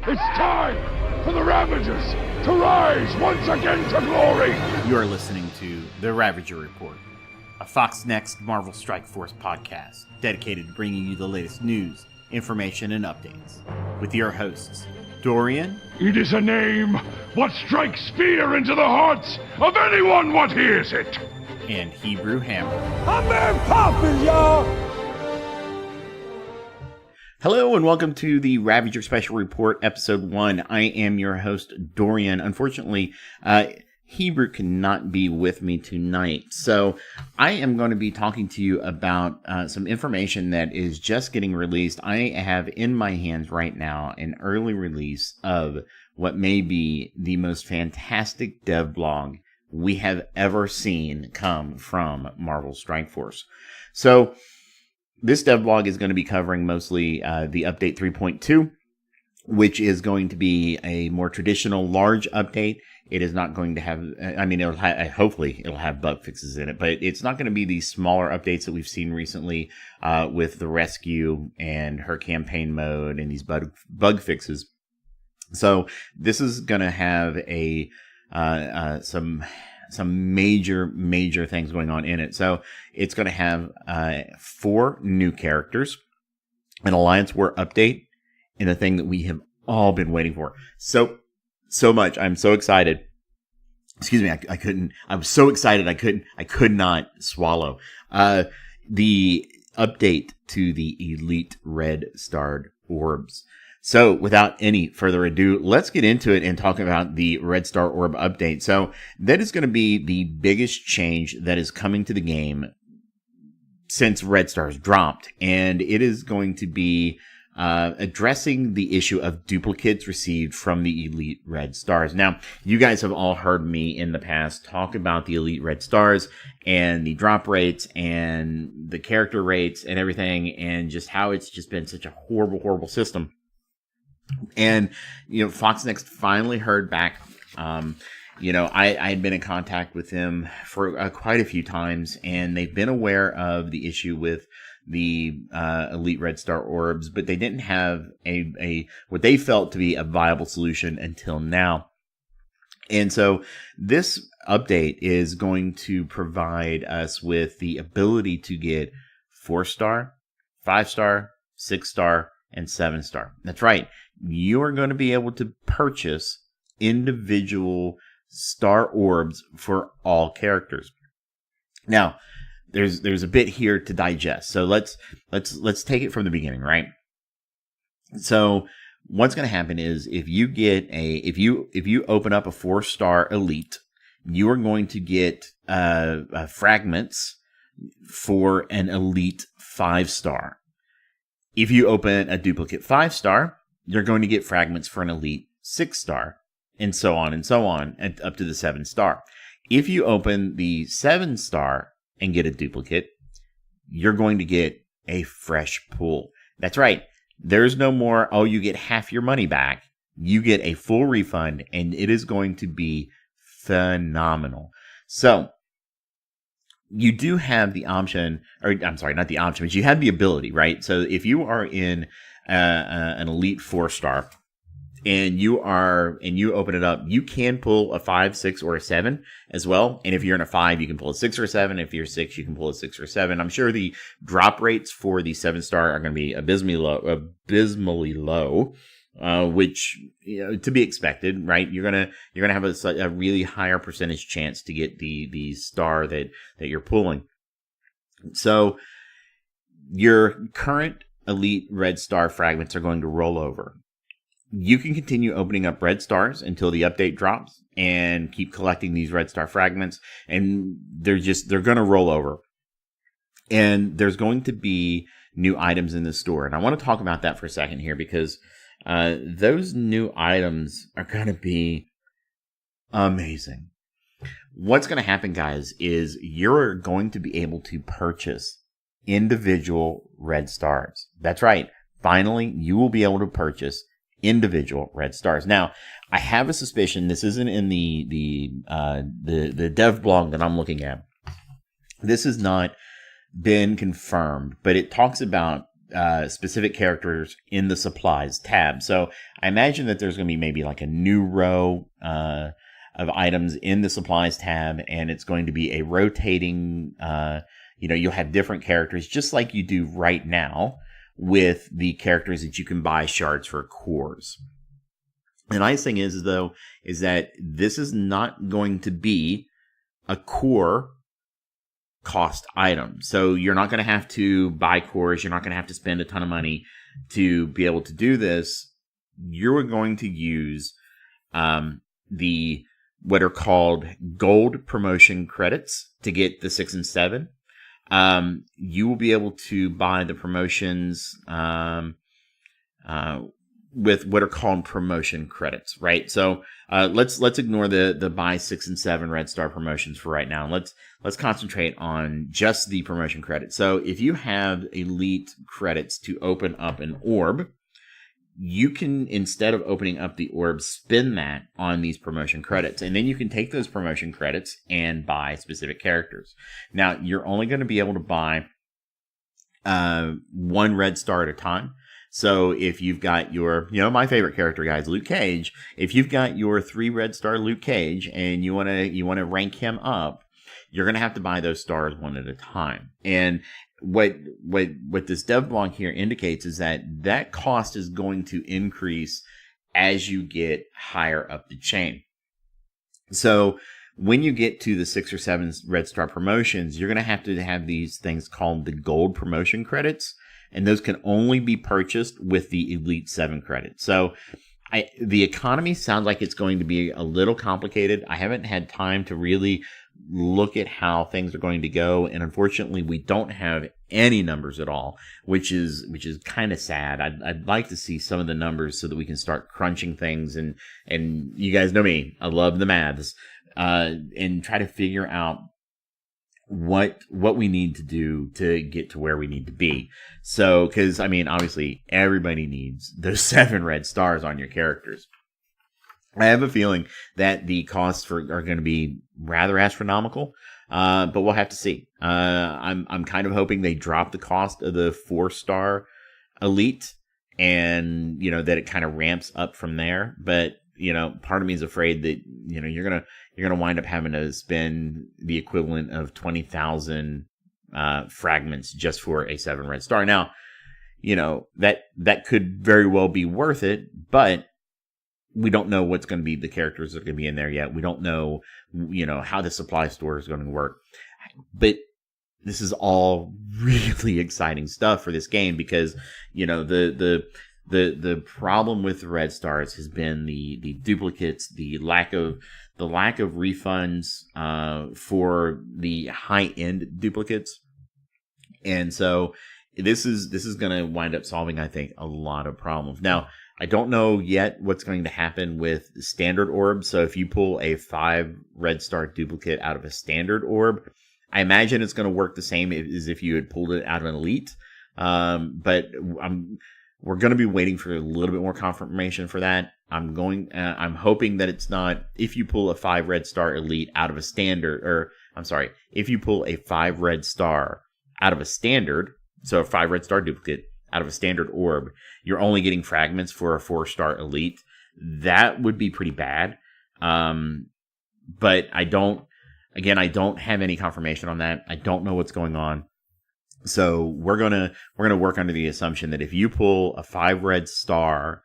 It's time for the Ravagers to rise once again to glory! You are listening to The Ravager Report, a Fox Next Marvel Strike Force podcast dedicated to bringing you the latest news, information, and updates. With your hosts, Dorian. It is a name what strikes fear into the hearts of anyone what hears it! And Hebrew Hammer. I'm Mary Poppins, y'all! Hello and welcome to the Ravager Special Report, Episode 1. I am your host, Dorian. Unfortunately, Hebrew cannot be with me tonight, so I am going to be talking to you about some information that is just getting released. I have in my hands right now an early release of what may be the most fantastic dev blog we have ever seen come from Marvel Strike Force. So this devlog is going to be covering mostly the update 3.2, which is going to be a more traditional large update. It is not going to have, hopefully it'll have bug fixes in it, but it's not going to be these smaller updates that we've seen recently with the rescue and her campaign mode and these bug fixes. So this is going to have some major things going on in it. So it's going to have 4 new characters, an Alliance War update, and the thing that we have all been waiting for so much. I'm so excited. Excuse me, I was so excited I could not swallow. The update to the Elite Red Star Orbs. So, without any further ado, let's get into it and talk about the Red Star Orb update. So, that is going to be the biggest change that is coming to the game since Red Stars dropped. And it is going to be addressing the issue of duplicates received from the Elite Red Stars. Now, you guys have all heard me in the past talk about the Elite Red Stars and the drop rates and the character rates and everything, and just how it's just been such a horrible system. And, Fox Next finally heard back. I had been in contact with them for quite a few times, and they've been aware of the issue with the Elite Red Star Orbs, but they didn't have a what they felt to be a viable solution until now. And so this update is going to provide us with the ability to get 4-star, 5-star, 6-star, and 7-star. That's right. You are going to be able to purchase individual star orbs for all characters. Now, there's a bit here to digest. So let's take it from the beginning, right? So what's going to happen is if you open up a 4-star elite, you are going to get fragments for an elite 5-star. If you open a duplicate 5-star, you're going to get fragments for an elite 6-star, and so on, and up to the 7-star. If you open the 7-star and get a duplicate, you're going to get a fresh pool. That's right. There's no more, you get half your money back. You get a full refund, and it is going to be phenomenal. So, you do have the option, not the option, but you have the ability, right? So if you are in an elite 4-star and you open it up, you can pull a 5, 6, or a 7 as well. And if you're in a 5, you can pull a 6 or a 7. If you're 6, you can pull a 6 or 7. I'm sure the drop rates for the 7-star are going to be abysmally low. Which, to be expected, right? You're gonna have a really higher percentage chance to get the star that you're pulling. So your current Elite Red Star fragments are going to roll over. You can continue opening up Red Stars until the update drops and keep collecting these Red Star fragments, and they're going to roll over. And there's going to be new items in the store, and I want to talk about that for a second here because those new items are going to be amazing. What's going to happen, guys, is you're going to be able to purchase individual Red Stars. That's right. Finally, you will be able to purchase individual Red Stars. Now, I have a suspicion this isn't in the dev blog that I'm looking at. This has not been confirmed, but it talks about specific characters in the supplies tab. So I imagine that there's going to be maybe like a new row of items in the supplies tab, and it's going to be a rotating, you'll have different characters just like you do right now with the characters that you can buy shards for cores. The nice thing is that this is not going to be a core cost item. So you're not going to have to buy cores. You're not going to have to spend a ton of money to be able to do this. You're going to use what are called gold promotion credits to get the 6 and 7. You will be able to buy the promotions with what are called promotion credits, right? So let's ignore the buy 6 and 7 red star promotions for right now. Let's concentrate on just the promotion credits. So if you have elite credits to open up an orb, you can, instead of opening up the orb, spend that on these promotion credits. And then you can take those promotion credits and buy specific characters. Now, you're only going to be able to buy 1 red star at a time. So if you've got your, my favorite character, guys, Luke Cage, if you've got your 3 red star Luke Cage and you want to rank him up, you're going to have to buy those stars one at a time. And what this dev blog here indicates is that cost is going to increase as you get higher up the chain. So when you get to the 6 or 7 red star promotions, you're going to have these things called the gold promotion credits. And those can only be purchased with the Elite 7 credit. So the economy sounds like it's going to be a little complicated. I haven't had time to really look at how things are going to go. And unfortunately, we don't have any numbers at all, which is kind of sad. I'd like to see some of the numbers so that we can start crunching things. And you guys know me, I love the maths, and try to figure out what we need to do to get to where we need to be. So, because obviously everybody needs those 7 red stars on your characters. I have a feeling that the costs are going to be rather astronomical, but we'll have to see. I'm kind of hoping they drop the cost of the 4-star elite, and that it kind of ramps up from there. But part of me is afraid that you're gonna wind up having to spend the equivalent of 20,000 fragments just for a 7 red star. Now, that could very well be worth it, but we don't know what's going to be the characters that are going to be in there yet. We don't know, how the supply store is going to work. But this is all really exciting stuff for this game because, the problem with the red stars has been the duplicates, the lack of refunds for the high end duplicates. And so this is going to wind up solving, I think, a lot of problems. Now, I don't know yet what's going to happen with standard orbs. So if you pull a 5 red star duplicate out of a standard orb, I imagine it's going to work the same as if you had pulled it out of an elite. But we're going to be waiting for a little bit more confirmation for that. I'm hoping that it's not, if you pull a 5 red star elite out of a standard, if you pull a 5 red star out of a standard, so a 5 red star duplicate out of a standard orb, you're only getting fragments for a 4-star elite. That would be pretty bad. But I don't have any confirmation on that. I don't know what's going on. So we're gonna work under the assumption that if you pull a 5 red star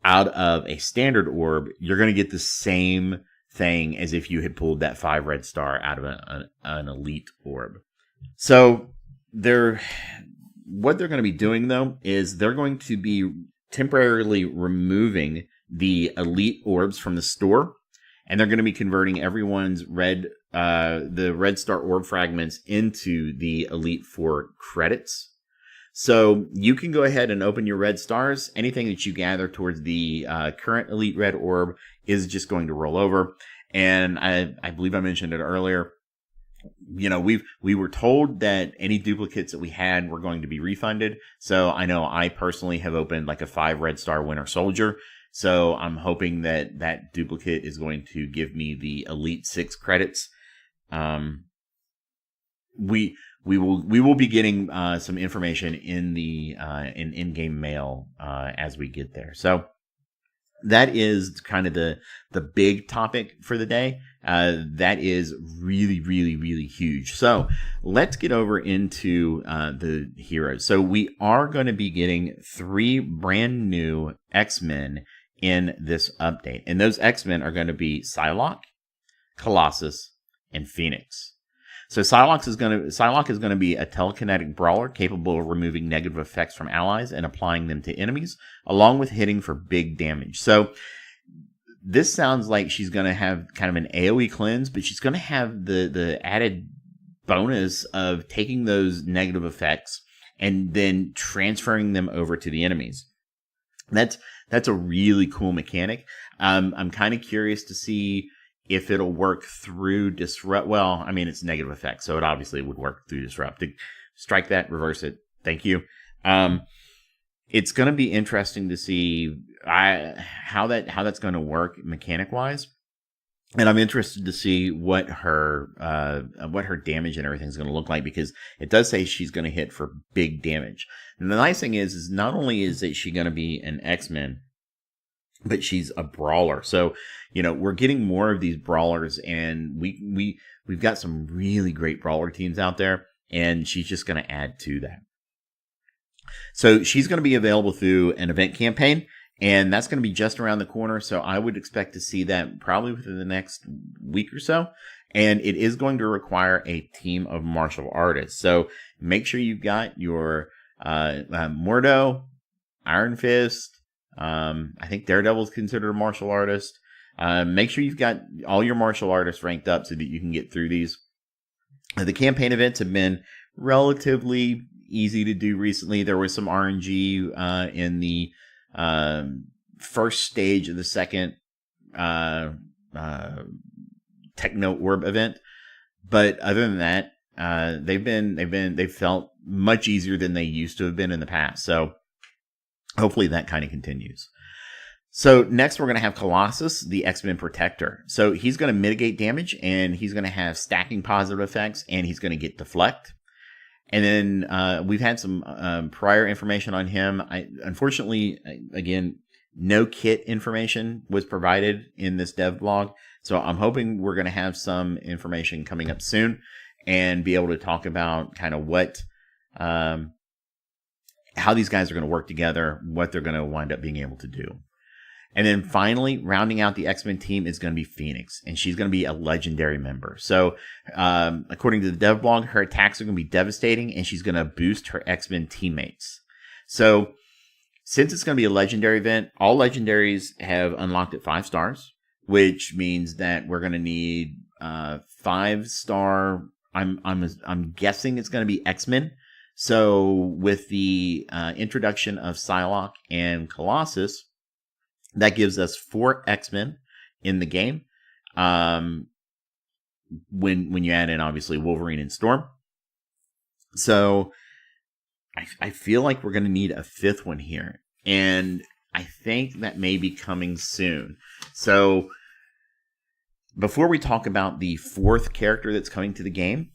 out of a standard orb, you're gonna get the same thing as if you had pulled that 5 red star out of an elite orb. So what they're going to be doing though is they're going to be temporarily removing the elite orbs from the store, and they're going to be converting everyone's the red star orb fragments into the elite 4 credits. So you can go ahead and open your red stars. Anything that you gather towards the current elite red orb is just going to roll over. And I believe I mentioned it earlier. We were told that any duplicates that we had were going to be refunded. So I know I personally have opened like a 5 red star Winter Soldier. So I'm hoping that duplicate is going to give me the Elite 6 credits. We we will be getting some information in the in-game mail as we get there. So that is kind of the big topic for the day. That is really, really, really huge. So let's get over into the heroes. So we are going to be getting 3 brand new X-Men in this update. And those X-Men are going to be Psylocke, Colossus, and Phoenix. So Psylocke is going to be a telekinetic brawler capable of removing negative effects from allies and applying them to enemies, along with hitting for big damage. So this sounds like she's going to have kind of an AoE cleanse, but she's going to have the added bonus of taking those negative effects and then transferring them over to the enemies. That's a really cool mechanic. I'm kind of curious to see if it'll work through Disrupt. Well, I mean, it's negative effect, so it obviously would work through Disrupt. Strike that, reverse it. Thank you. It's going to be interesting to see how that's going to work mechanic-wise. And I'm interested to see what her damage and everything is going to look like, because it does say she's going to hit for big damage. And the nice thing is not only is that she going to be an X-Men, but she's a brawler. So, we're getting more of these brawlers, and we've got some really great brawler teams out there, and she's just going to add to that. So she's going to be available through an event campaign, and that's going to be just around the corner. So I would expect to see that probably within the next week or so. And it is going to require a team of martial artists. So make sure you've got your Mordo, Iron Fist. I think Daredevil is considered a martial artist. Make sure you've got all your martial artists ranked up so that you can get through these. The campaign events have been relatively easy to do recently. There was some RNG in the first stage of the second Techno Orb event, but other than that, they've felt much easier than they used to have been in the past. So hopefully that kind of continues. So next we're going to have Colossus, the X-Men Protector. So he's going to mitigate damage, and he's going to have stacking positive effects, and he's going to get deflect. And then we've had some prior information on him. Unfortunately, again, no kit information was provided in this dev blog. So I'm hoping we're going to have some information coming up soon and be able to talk about kind of what, how these guys are going to work together, what they're going to wind up being able to do. And then finally, rounding out the X-Men team is going to be Phoenix, and she's going to be a legendary member. So, according to the dev blog, her attacks are going to be devastating, and she's going to boost her X-Men teammates. So, since it's going to be a legendary event, all legendaries have unlocked at 5 stars, which means that we're going to need 5-star. I'm guessing it's going to be X-Men. So, with the introduction of Psylocke and Colossus, that gives us 4 X-Men in the game. When you add in, obviously, Wolverine and Storm. So I feel like we're going to need a 5th one here. And I think that may be coming soon. So before we talk about the 4th character that's coming to the game,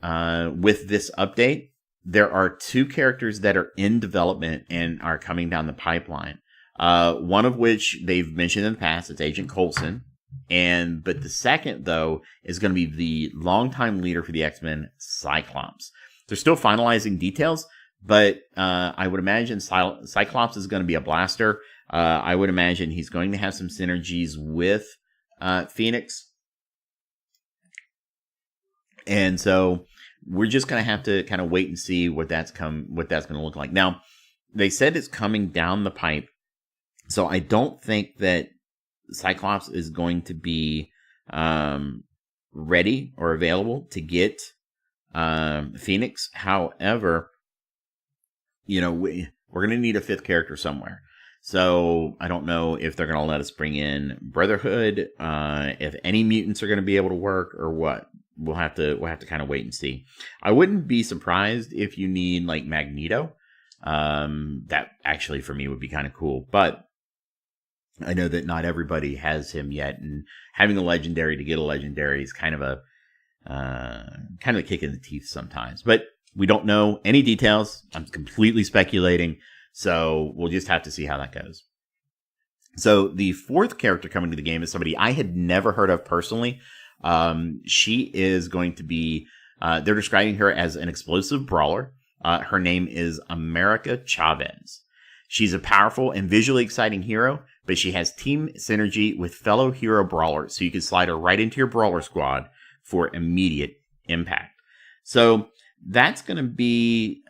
with this update, there are 2 characters that are in development and are coming down the pipeline. One of which they've mentioned in the past, it's Agent Coulson. But the second, though, is going to be the longtime leader for the X-Men, Cyclops. They're still finalizing details, but I would imagine Cyclops is going to be a blaster. I would imagine he's going to have some synergies with Phoenix. And so we're just going to have to kind of wait and see what that's going to look like. Now, they said it's coming down the pipe. So I don't think that Cyclops is going to be ready or available to get Phoenix. However, we're going to need a 5th character somewhere. So I don't know if they're going to let us bring in Brotherhood, if any mutants are going to be able to work or what. We'll have to kind of wait and see. I wouldn't be surprised if you need like Magneto. That actually for me would be kind of cool, but I know that not everybody has him yet, and having a legendary to get a legendary is kind of a kick in the teeth sometimes. But We don't know any details. I'm completely speculating. So we'll just have to see how that goes. So the fourth character coming to the game is somebody I had never heard of personally. She is going to be, they're describing her as an explosive brawler. Her name is America Chavez. She's a powerful and visually exciting hero, but she has team synergy with fellow hero brawlers, so you can slide her right into your brawler squad for immediate impact. So that's going to be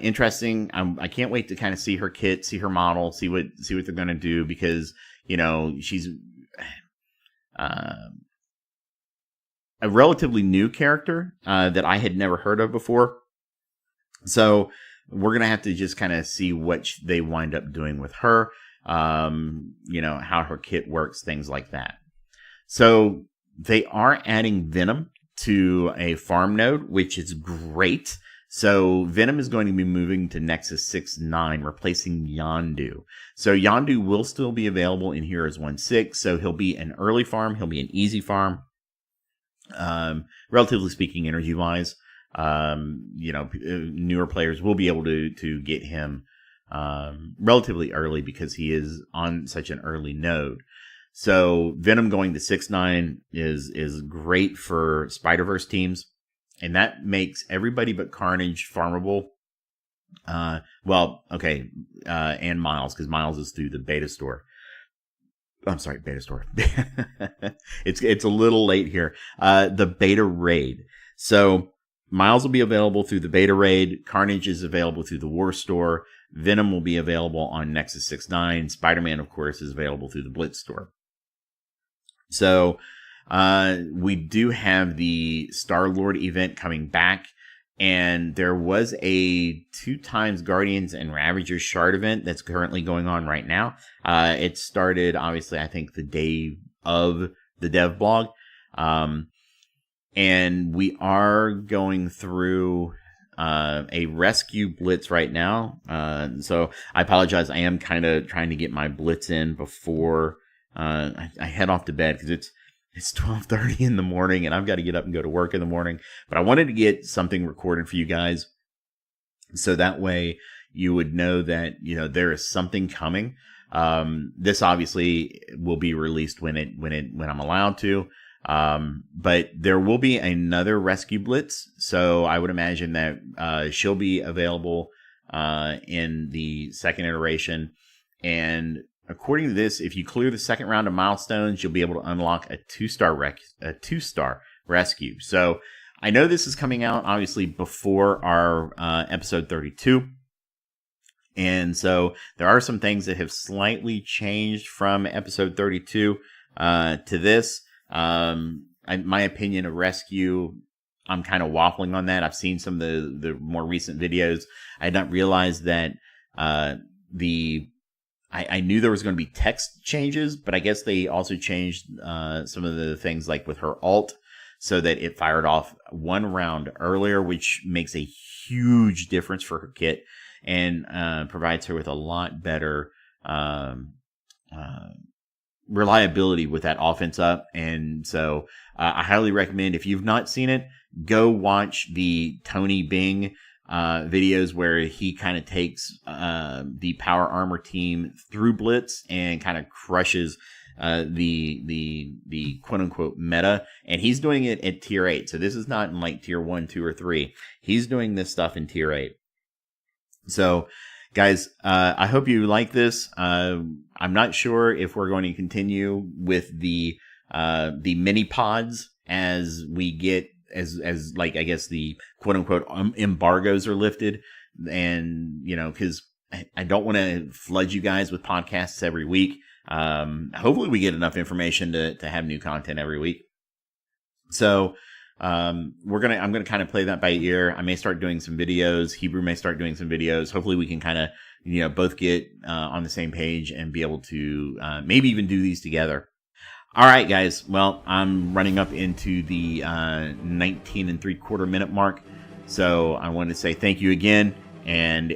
interesting. I can't wait to kind of see her kit, see her model, see what they're going to do, because she's a relatively new character that I had never heard of before. So we're going to have to just kind of see what they wind up doing with her, how her kit works, things like that. So they are adding Venom to a farm node, which is great. So Venom is going to be moving to Nexus 6-9, replacing Yondu. So Yondu will still be available in Heroes 1-6, so he'll be an early farm, he'll be an easy farm, relatively speaking, energy-wise. Newer players will be able to get him relatively early because he is on such an early node. So Venom going to 6-9 is great for Spider-Verse teams, and that makes everybody but Carnage farmable. And Miles, because Miles is through the beta store. I'm sorry, beta store. It's a little late here. The beta raid. So Miles will be available through the beta raid. Carnage is available through the War Store. Venom will be available on Nexus 6-9. Spider-Man, of course, is available through the Blitz Store. So we do have the Star-Lord event coming back. And there was a 2x Guardians and Ravagers Shard event that's currently going on right now. It started, obviously, I think the day of the dev blog. And we are going through a rescue blitz right now. So I apologize. I am kind of trying to get my blitz in before I head off to bed, because it's 12:30 in the morning and I've got to get up and go to work in the morning. But I wanted to get something recorded for you guys, so that way you would know that there is something coming. This obviously will be released when I'm allowed to. But there will be another rescue blitz, so I would imagine that she'll be available in the second iteration. And according to this, if you clear the second round of milestones, you'll be able to unlock a 2-star rescue. So I know this is coming out obviously before our episode 32. And so there are some things that have slightly changed from episode 32 to this. My opinion of rescue, I'm kind of waffling on that. I've seen some of the more recent videos. I had not realized that I knew there was going to be text changes, but I guess they also changed some of the things, like with her ult, so that it fired off one round earlier, which makes a huge difference for her kit and provides her with a lot better reliability with that offense up. And so I highly recommend, if you've not seen it, go watch the Tony Bing videos where he kind of takes the power armor team through Blitz and kind of crushes the quote unquote meta. And he's doing it at tier 8. So this is not in like tier 1, 2, or 3. He's doing this stuff in tier 8. So guys, I hope you like this. I'm not sure if we're going to continue with the mini pods as we get as like, I guess, the quote unquote embargoes are lifted, and because I don't want to flood you guys with podcasts every week. Hopefully we get enough information to have new content every week. So I'm gonna kind of play that by ear. I may start doing some videos. Hebrew may start doing some videos. Hopefully we can kind of both get on the same page and be able to maybe even do these together. All right, guys. Well, I'm running up into the 19 3/4 minute mark, so I want to say thank you again. And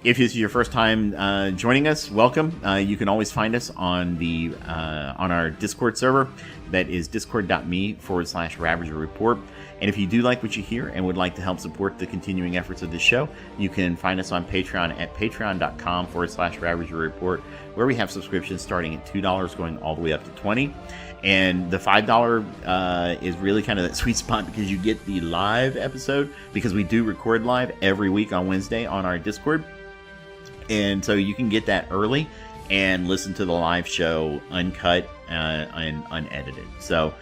If this is your first time joining us, welcome. You can always find us on the on our Discord server. That is discord.me/Ravager Report. And if you do like what you hear and would like to help support the continuing efforts of this show, you can find us on Patreon at patreon.com/Ravager Report, where we have subscriptions starting at $2 going all the way up to $20. And the $5 is really kind of that sweet spot because you get the live episode, because we do record live every week on Wednesday on our Discord. And so you can get that early and listen to the live show uncut and unedited. So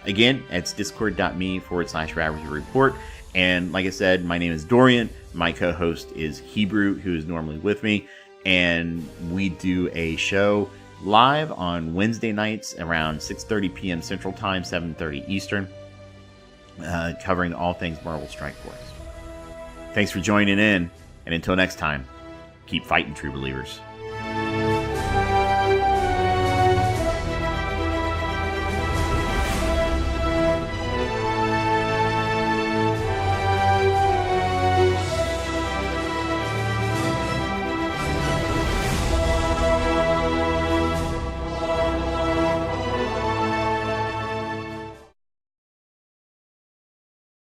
again, it's discord.me/Ravager Report. And like I said, my name is Dorian. My co-host is Hebrew, who is normally with me. And we do a show live on Wednesday nights around 6:30 p.m. Central Time, 7:30 Eastern, covering all things Marvel Strike Force. Thanks for joining in, and until next time, keep fighting, true believers.